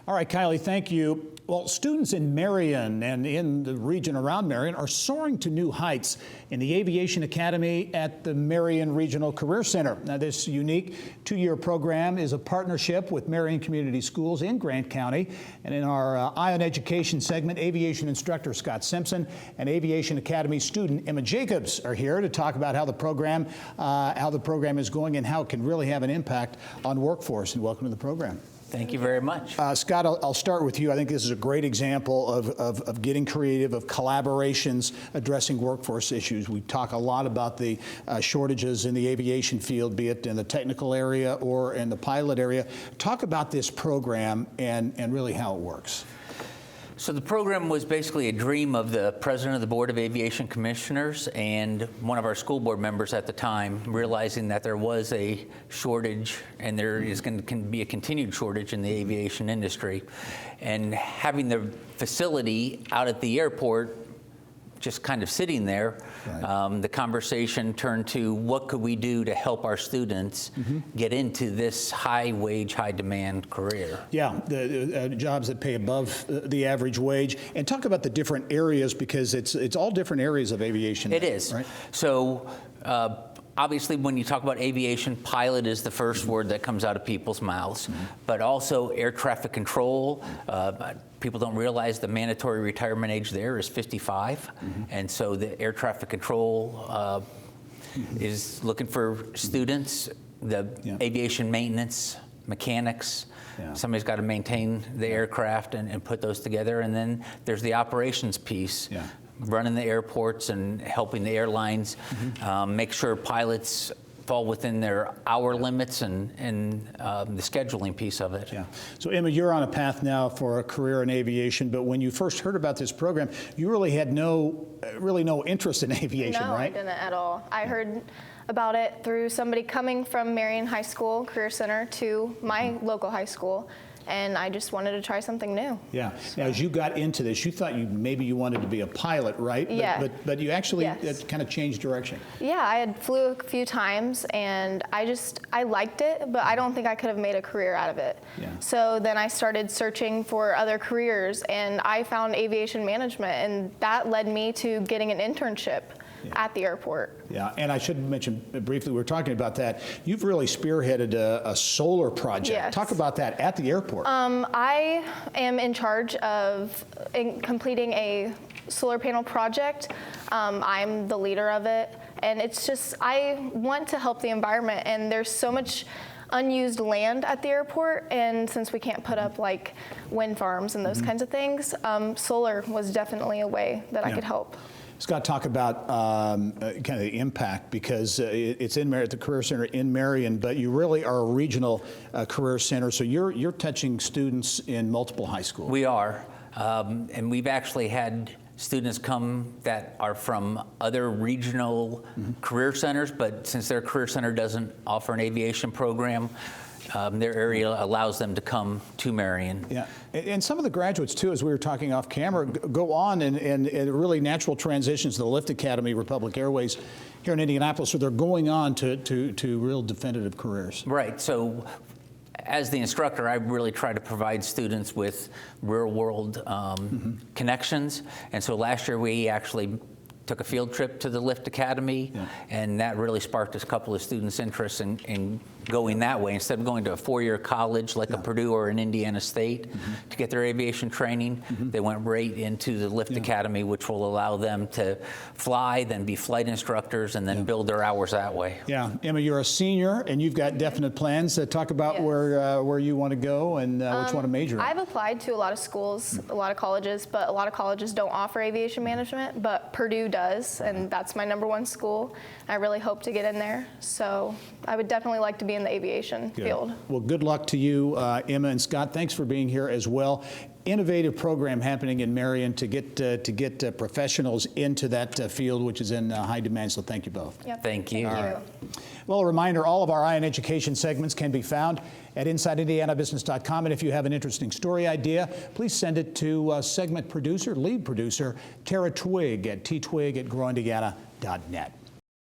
All right, Kylie, thank you. Well, students in Marion and in the region around Marion are soaring to new heights in the Aviation Academy at the Marion Regional Career Center. Now, this unique two-year program is a partnership with Marion Community Schools in Grant County. And in our Eye on Education segment, aviation instructor Scott Simpson and Aviation Academy student Emma Jacobs are here to talk about how the program is going and how it can really have an impact on workforce. And welcome to the program. Thank you very much. Scott, I'll start with you. I think this is a great example of getting creative, of collaborations addressing workforce issues. We talk a lot about the shortages in the aviation field, be it in the technical area or in the pilot area. Talk about this program and really how it works. So the program was basically a dream of the president of the Board of Aviation Commissioners and one of our school board members at the time, realizing that there was a shortage and there is going to be a continued shortage in the aviation industry. And having the facility out at the airport just kind of sitting there, right. The conversation turned to what could we do to help our students get into this high-wage, high-demand career. Yeah, the jobs that pay above the average wage. And talk about the different areas, because it's all different areas of aviation. It is. Right? So obviously, when you talk about aviation, pilot is the first word that comes out of people's mouths, but also air traffic control. People don't realize the mandatory retirement age there is 55, and so the air traffic control is looking for students, the aviation maintenance, mechanics. Somebody's got to maintain the aircraft and put those together, and then there's the operations piece. Running the airports and helping the airlines make sure pilots fall within their hour limits and the scheduling piece of it. Yeah. So Emma, you're on a path now for a career in aviation, but when you first heard about this program, you really had no interest in aviation, no, right? No, I didn't at all. I heard about it through somebody coming from Marion High School Career Center to my local high school. And I just wanted to try something new. Yeah. Now, as you got into this, you thought maybe you wanted to be a pilot, right? Yeah. But you actually kind of changed direction. Yeah, I had flew a few times, and I liked it, but I don't think I could have made a career out of it. Yeah. So then I started searching for other careers, and I found aviation management, and that led me to getting an internship at the airport. Yeah, and I should mention briefly, we were talking about that. You've really spearheaded a solar project. Yes. Talk about that at the airport. I am in charge of completing a solar panel project. I'm the leader of it, and it's just, I want to help the environment, and there's so much unused land at the airport, and since we can't put up like wind farms and those kinds of things, solar was definitely a way that I could help. Scott, talk about kind of the impact, because it's in at the Career Center in Marion, but you really are a regional career center, so you're touching students in multiple high schools. We are, and we've actually had students come that are from other regional career centers, but since their career center doesn't offer an aviation program, their area allows them to come to Marion. Yeah, and some of the graduates too, as we were talking off camera, go on and really natural transitions to the Lift Academy, Republic Airways here in Indianapolis, so they're going on to real definitive careers. Right, so as the instructor, I really try to provide students with real world connections, and so last year we actually took a field trip to the Lift Academy, and that really sparked a couple of students' interest in going that way. Instead of going to a four-year college like a Purdue or an Indiana State to get their aviation training, they went right into the Lift Academy, which will allow them to fly, then be flight instructors, and then build their hours that way. Yeah, Emma, you're a senior, and you've got definite plans. Talk about where you want to go and which one to major in. I've applied to a lot of schools, a lot of colleges, but a lot of colleges don't offer aviation management, but Purdue does, and that's my #1 school. I really hope to get in there, so I would definitely like to be in the aviation field. Well, good luck to you, Emma and Scott. Thanks for being here as well. Innovative program happening in Marion to get professionals into that field, which is in high demand. So thank you both. Yep. Thank you. Thank you. Well, a reminder: all of our Eye on Education segments can be found at InsideIndianaBusiness.com. And if you have an interesting story idea, please send it to segment producer, lead producer Tara Twig at ttwig@growindiana.net.